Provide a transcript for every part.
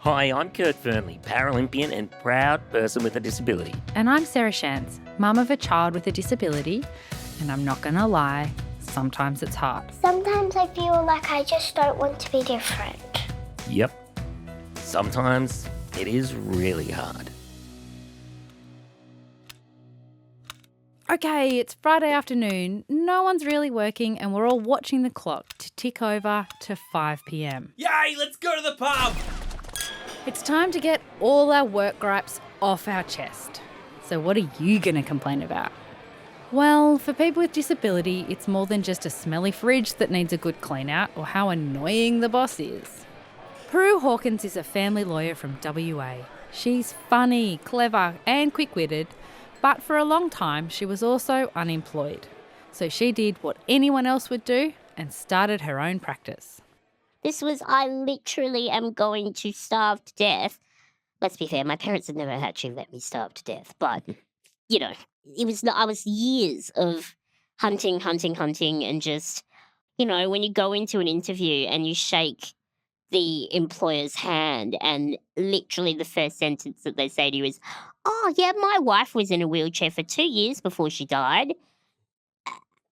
Hi, I'm Kurt Fernley, Paralympian and proud person with a disability. And I'm Sarah Shantz, mum of a child with a disability, and I'm not going to lie, sometimes it's hard. Sometimes I feel like I just don't want to be different. Yep. Sometimes it is really hard. Okay, it's Friday afternoon, no one's really working, and we're all watching the clock to tick over to 5 p.m. Yay, let's go to the pub! It's time to get all our work gripes off our chest. So what are you going to complain about? Well, for people with disability, it's more than just a smelly fridge that needs a good clean out or how annoying the boss is. Prue Hawkins is a family lawyer from WA. She's funny, clever and quick-witted, but for a long time she was also unemployed. So she did what anyone else would do and started her own practice. This was, I literally am going to starve to death. Let's be fair, my parents had never actually let me starve to death, but, you know, I was years of hunting and just, you know, when you go into an interview and you shake the employer's hand and literally the first sentence that they say to you is, oh, yeah, my wife was in a wheelchair for 2 years before she died.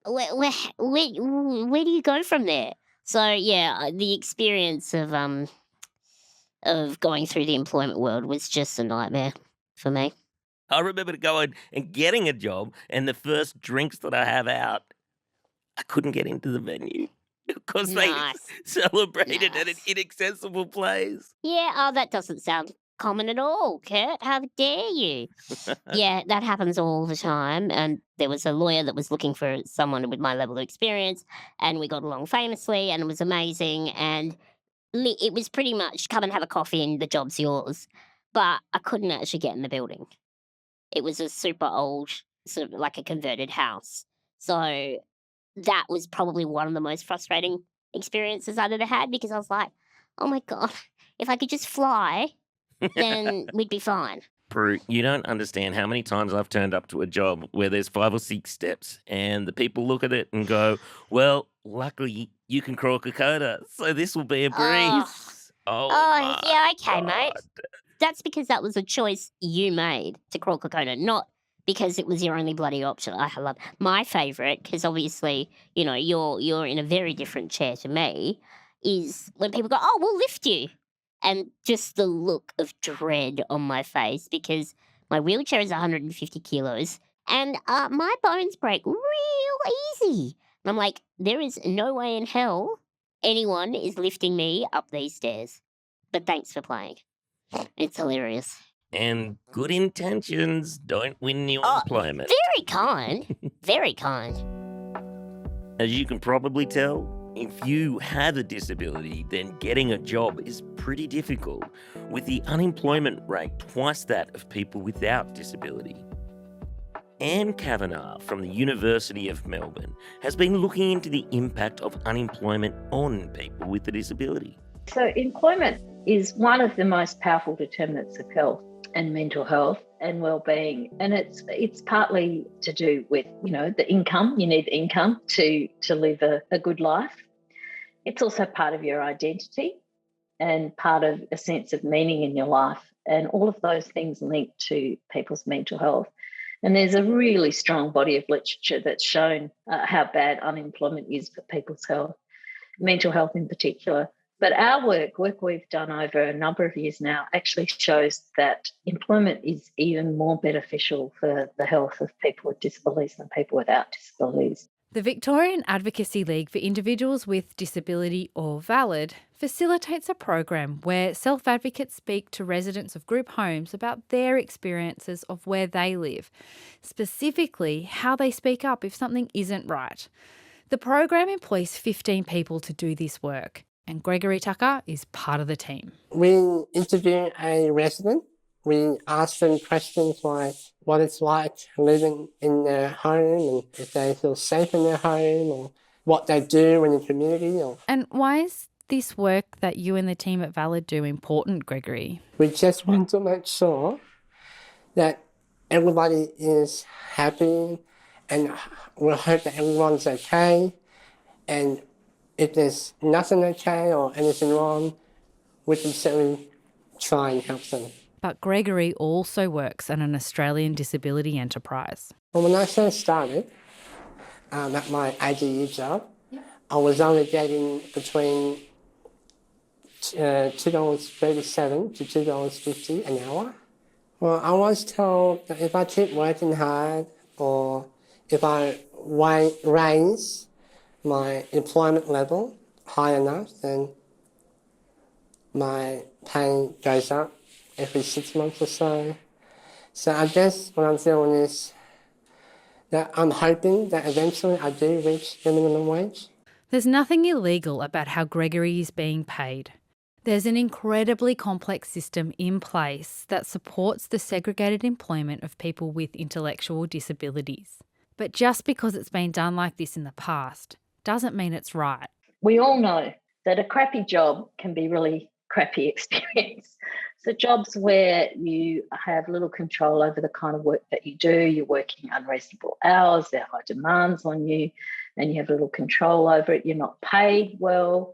Where do you go from there? So, yeah, the experience of going through the employment world was just a nightmare for me. I remember going and getting a job, and the first drinks that I have out, I couldn't get into the venue because Nice. they celebrated at an Nice. inaccessible place. Yeah, oh, that doesn't sound common at all, Kurt. How dare you? Yeah, that happens all the time. And there was a lawyer that was looking for someone with my level of experience, and we got along famously, and it was amazing. And it was pretty much come and have a coffee and the job's yours. But I couldn't actually get in the building. It was a super old, sort of like a converted house. So that was probably one of the most frustrating experiences I'd ever had, because I was like, oh my God, if I could just fly, then we'd be fine. Prue, you don't understand how many times I've turned up to a job where there's 5 or 6 steps and the people look at it and go, well, luckily you can crawl Kokoda, so this will be a breeze. Oh, my yeah, okay, mate. God. That's because that was a choice you made to crawl Kokoda, not because it was your only bloody option. I love my favourite, because obviously, you know, you're in a very different chair to me, is when people go, oh, we'll lift you. And just the look of dread on my face, because my wheelchair is 150 kilos and my bones break real easy. And I'm like, there is no way in hell anyone is lifting me up these stairs. But thanks for playing. It's hilarious. And good intentions don't win you Oh, employment. Very kind. Very kind. As you can probably tell, if you have a disability, then getting a job is pretty difficult, with the unemployment rate twice that of people without disability. Anne Kavanagh from the University of Melbourne has been looking into the impact of unemployment on people with a disability. So employment is one of the most powerful determinants of health and mental health and well-being, and it's partly to do with, you know, the income. You need the income to live a good life. It's also part of your identity and part of a sense of meaning in your life, and all of those things link to people's mental health. And there's a really strong body of literature that's shown how bad unemployment is for people's health, mental health in particular. But our work we've done over a number of years now actually shows that employment is even more beneficial for the health of people with disabilities than people without disabilities. The Victorian Advocacy League for Individuals with Disability or VALID facilitates a program where self-advocates speak to residents of group homes about their experiences of where they live, specifically how they speak up if something isn't right. The program employs 15 people to do this work, and Gregory Tucker is part of the team. We interview a resident. We ask them questions like what it's like living in their home and if they feel safe in their home or what they do in the community. And why is this work that you and the team at Valid do important, Gregory? We just want to make sure that everybody is happy, and we hope that everyone's okay. And if there's nothing okay or anything wrong, we can certainly try and help them. But Gregory also works at an Australian disability enterprise. Well, when I first started at my ADU job, I was only getting between $2.37 to $2.50 an hour. Well, I was told that if I keep working hard or if I raise my employment level high enough, then my pay goes up every 6 months or so. So I guess what I'm feeling is that I'm hoping that eventually I do reach the minimum wage. There's nothing illegal about how Gregory is being paid. There's an incredibly complex system in place that supports the segregated employment of people with intellectual disabilities. But just because it's been done like this in the past doesn't mean it's right. We all know that a crappy job can be really crappy experience. So jobs where you have little control over the kind of work that you do, you're working unreasonable hours, there are high demands on you, and you have little control over it, you're not paid well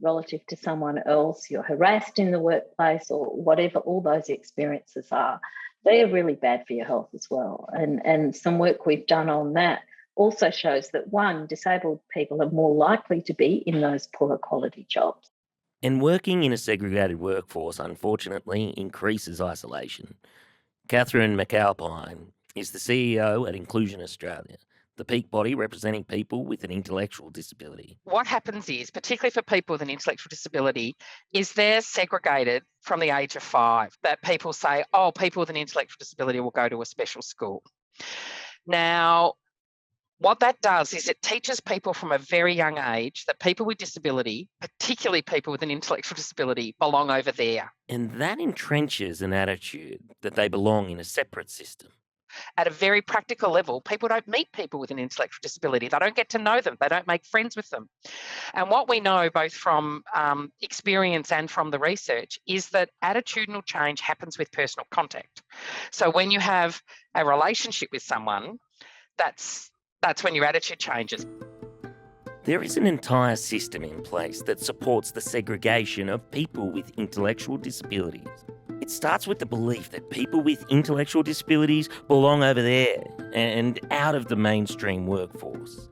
relative to someone else, you're harassed in the workplace or whatever all those experiences are, they are really bad for your health as well. And some work we've done on that also shows that, one, disabled people are more likely to be in those poorer quality jobs. And working in a segregated workforce, unfortunately, increases isolation. Catherine McAlpine is the CEO at Inclusion Australia, the peak body representing people with an intellectual disability. What happens is, particularly for people with an intellectual disability, is they're segregated from the age of 5. That people say, oh, people with an intellectual disability will go to a special school. Now, what that does is it teaches people from a very young age that people with disability, particularly people with an intellectual disability, belong over there. And that entrenches an attitude that they belong in a separate system. At a very practical level, people don't meet people with an intellectual disability. They don't get to know them. They don't make friends with them. And what we know, both from experience and from the research, is that attitudinal change happens with personal contact. So when you have a relationship with someone, that's when your attitude changes. There is an entire system in place that supports the segregation of people with intellectual disabilities. It starts with the belief that people with intellectual disabilities belong over there and out of the mainstream workforce.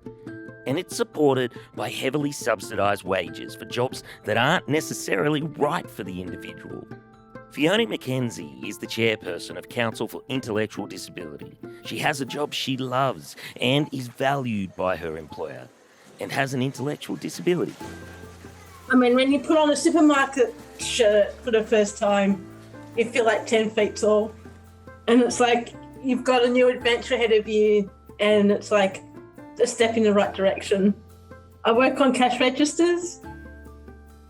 And it's supported by heavily subsidised wages for jobs that aren't necessarily right for the individual. Fiona McKenzie is the chairperson of Council for Intellectual Disability. She has a job she loves and is valued by her employer and has an intellectual disability. I mean, when you put on a supermarket shirt for the first time, you feel like 10 feet tall. And it's like you've got a new adventure ahead of you and it's like a step in the right direction. I work on cash registers.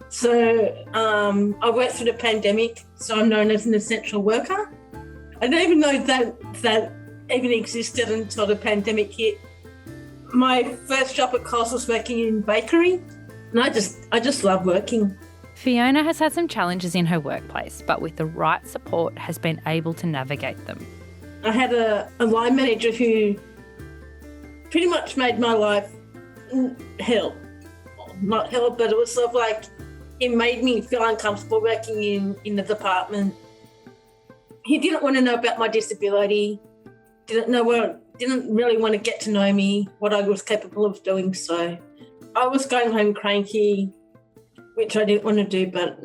So I worked through the pandemic, so I'm known as an essential worker. I didn't even know that even existed until the pandemic hit. My first job at Coles was working in bakery, and I just love working. Fiona has had some challenges in her workplace, but with the right support has been able to navigate them. I had a line manager who pretty much made my life hell. Not hell, but it was sort of like it made me feel uncomfortable working in the department. He didn't want to know about my disability, didn't really want to get to know me, what I was capable of doing. So I was going home cranky, which I didn't want to do. But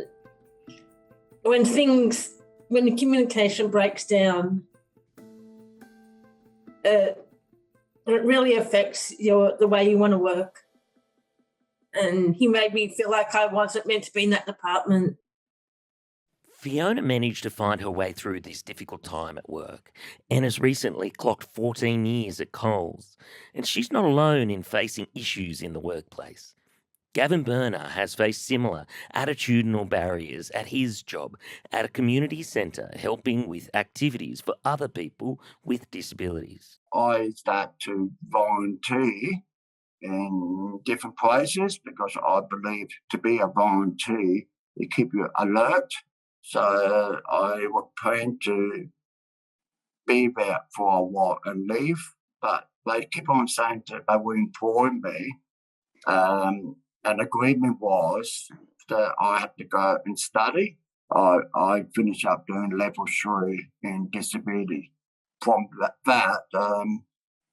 when the communication breaks down, it really affects the way you want to work. And he made me feel like I wasn't meant to be in that department. Fiona managed to find her way through this difficult time at work and has recently clocked 14 years at Coles. And she's not alone in facing issues in the workplace. Gavin Burner has faced similar attitudinal barriers at his job at a community centre helping with activities for other people with disabilities. I start to volunteer in different places because I believe to be a volunteer, they keep you alert. So I would plan to be there for a while and leave, but they keep on saying that they will employ me. An agreement was that I had to go and study. I I finished up doing level 3 in disability. From that,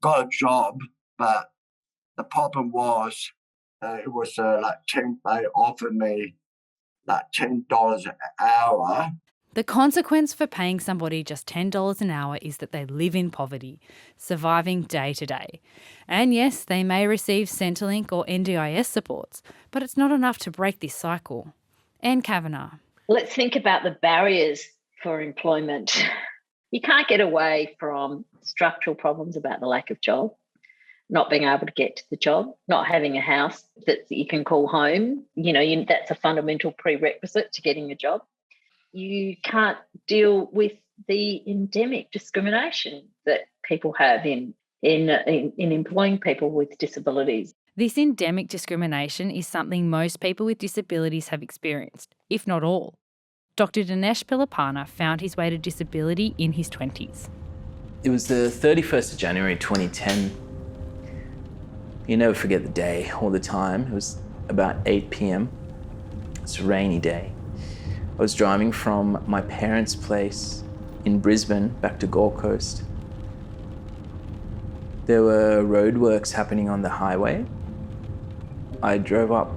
got a job, but the problem was it was they offered me like $10 an hour. The consequence for paying somebody just $10 an hour is that they live in poverty, surviving day to day. And yes, they may receive Centrelink or NDIS supports, but it's not enough to break this cycle. Anne Kavanagh. Let's think about the barriers for employment. You can't get away from structural problems about the lack of job, not being able to get to the job, not having a house that you can call home. That's a fundamental prerequisite to getting a job. You can't deal with the endemic discrimination that people have in employing people with disabilities. This endemic discrimination is something most people with disabilities have experienced, if not all. Dr. Dinesh Pilapana found his way to disability in his 20s. It was the 31st of January 2010. You never forget the day or the time. It was about 8 p.m. It's a rainy day. I was driving from my parents' place in Brisbane back to Gold Coast. There were roadworks happening on the highway. I drove up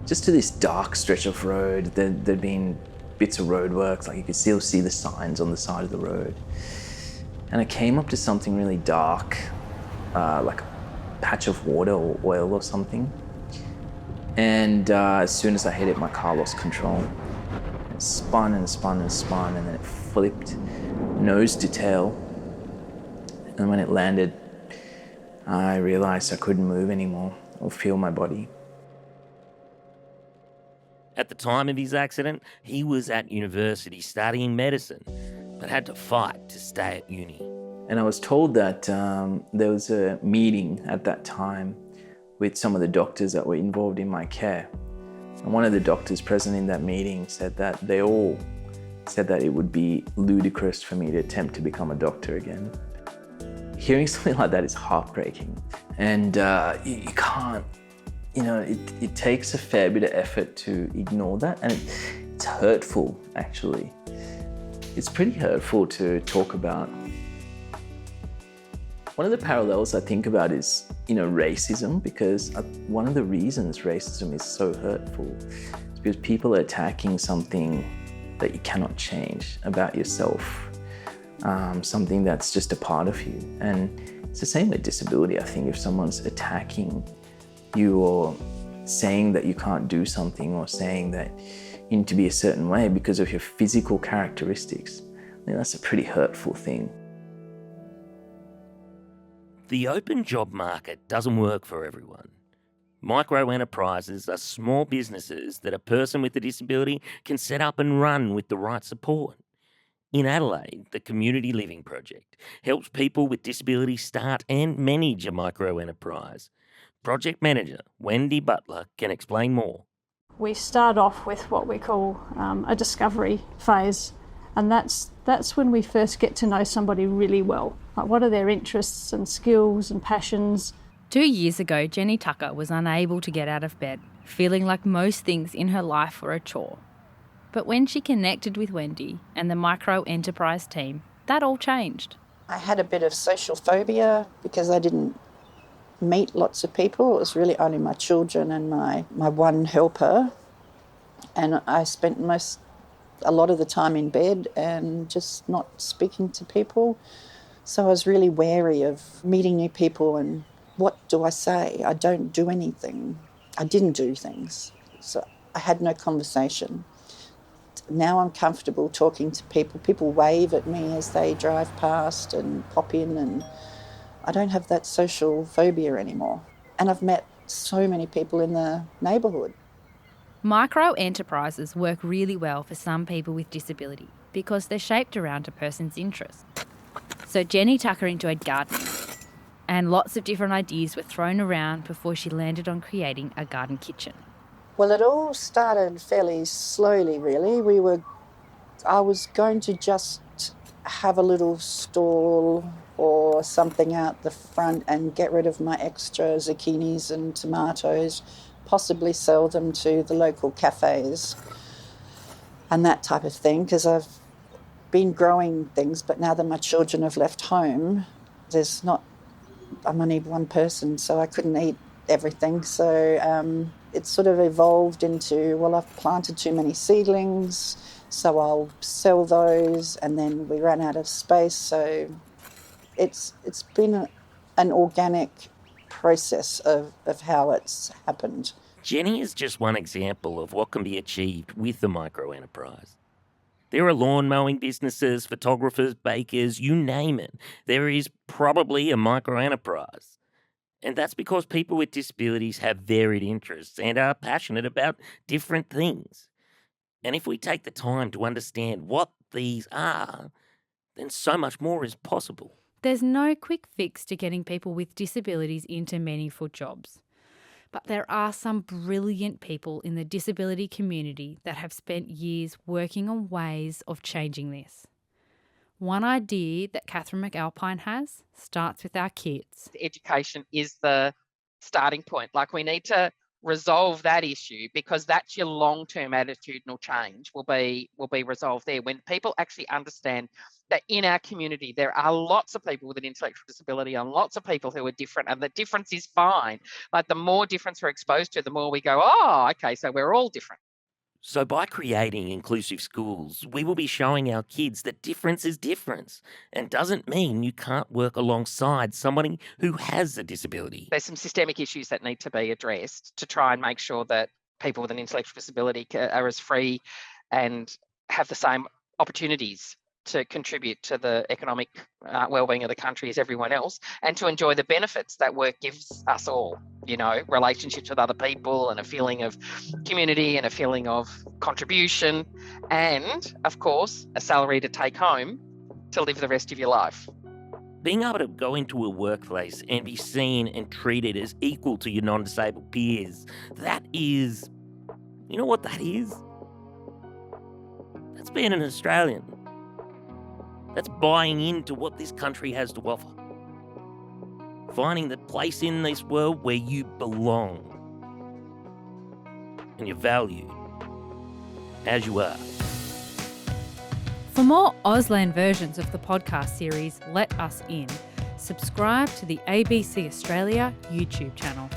just to this dark stretch of road. There'd been bits of roadworks, like you could still see the signs on the side of the road. And I came up to something really dark, like a patch of water or oil or something. And as soon as I hit it, my car lost control. It spun and spun and spun, and then it flipped nose to tail. And when it landed, I realized I couldn't move anymore or feel my body. At the time of his accident, he was at university studying medicine, but had to fight to stay at uni. And I was told that there was a meeting at that time with some of the doctors that were involved in my care. And one of the doctors present in that meeting said that they all said that it would be ludicrous for me to attempt to become a doctor again. Hearing something like that is heartbreaking. And you can't, it takes a fair bit of effort to ignore that. And it's hurtful, actually. It's pretty hurtful to talk about. One of the parallels I think about is, racism, because one of the reasons racism is so hurtful is because people are attacking something that you cannot change about yourself, something that's just a part of you. And it's the same with disability. I think if someone's attacking you or saying that you can't do something or saying that you need to be a certain way because of your physical characteristics, I think that's a pretty hurtful thing. The open job market doesn't work for everyone. Micro enterprises are small businesses that a person with a disability can set up and run with the right support. In Adelaide, the Community Living Project helps people with disabilities start and manage a micro enterprise. Project manager Wendy Butler can explain more. We start off with what we call a discovery phase, and that's when we first get to know somebody really well. Like, what are their interests and skills and passions? 2 years ago, Jenny Tucker was unable to get out of bed, feeling like most things in her life were a chore. But when she connected with Wendy and the micro enterprise team, that all changed. I had a bit of social phobia because I didn't meet lots of people. It was really only my children and my one helper. And I spent a lot of the time in bed and just not speaking to people. So I was really wary of meeting new people and what do I say? I don't do anything. I didn't do things. So I had no conversation. Now I'm comfortable talking to people. People wave at me as they drive past and pop in, and I don't have that social phobia anymore. And I've met so many people in the neighbourhood. Micro enterprises work really well for some people with disability because they're shaped around a person's interests. So Jenny Tucker enjoyed gardening, and lots of different ideas were thrown around before she landed on creating a garden kitchen. Well, it all started fairly slowly, really. I was going to just have a little stall or something out the front and get rid of my extra zucchinis and tomatoes, possibly sell them to the local cafes. and that type of thing, because I've been growing things, but now that my children have left home, I'm only one person, so I couldn't eat everything. So it's sort of evolved into, well, I've planted too many seedlings, so I'll sell those, and then we ran out of space. So it's been an organic process of how it's happened. Jenny is just one example of what can be achieved with the micro-enterprise. There are lawn mowing businesses, photographers, bakers, you name it. There is probably a micro-enterprise. And that's because people with disabilities have varied interests and are passionate about different things. And if we take the time to understand what these are, then so much more is possible. There's no quick fix to getting people with disabilities into meaningful jobs. But there are some brilliant people in the disability community that have spent years working on ways of changing this. One idea that Catherine McAlpine has starts with our kids. Education is the starting point. Like, we need to resolve that issue, because that's your long-term attitudinal change will be resolved there. When people actually understand that in our community there are lots of people with an intellectual disability and lots of people who are different, and the difference is fine. Like, the more difference we're exposed to, the more we go, oh, okay, so we're all different. So by creating inclusive schools, we will be showing our kids that difference is difference and doesn't mean you can't work alongside somebody who has a disability. There's some systemic issues that need to be addressed to try and make sure that people with an intellectual disability are as free and have the same opportunities to contribute to the economic well-being of the country as everyone else, and to enjoy the benefits that work gives us all, relationships with other people and a feeling of community and a feeling of contribution, and, of course, a salary to take home to live the rest of your life. Being able to go into a workplace and be seen and treated as equal to your non-disabled peers, that is... You know what that is? That's being an Australian. That's buying into what this country has to offer. Finding the place in this world where you belong. And you're valued as you are. For more Auslan versions of the podcast series Let Us In, subscribe to the ABC Australia YouTube channel.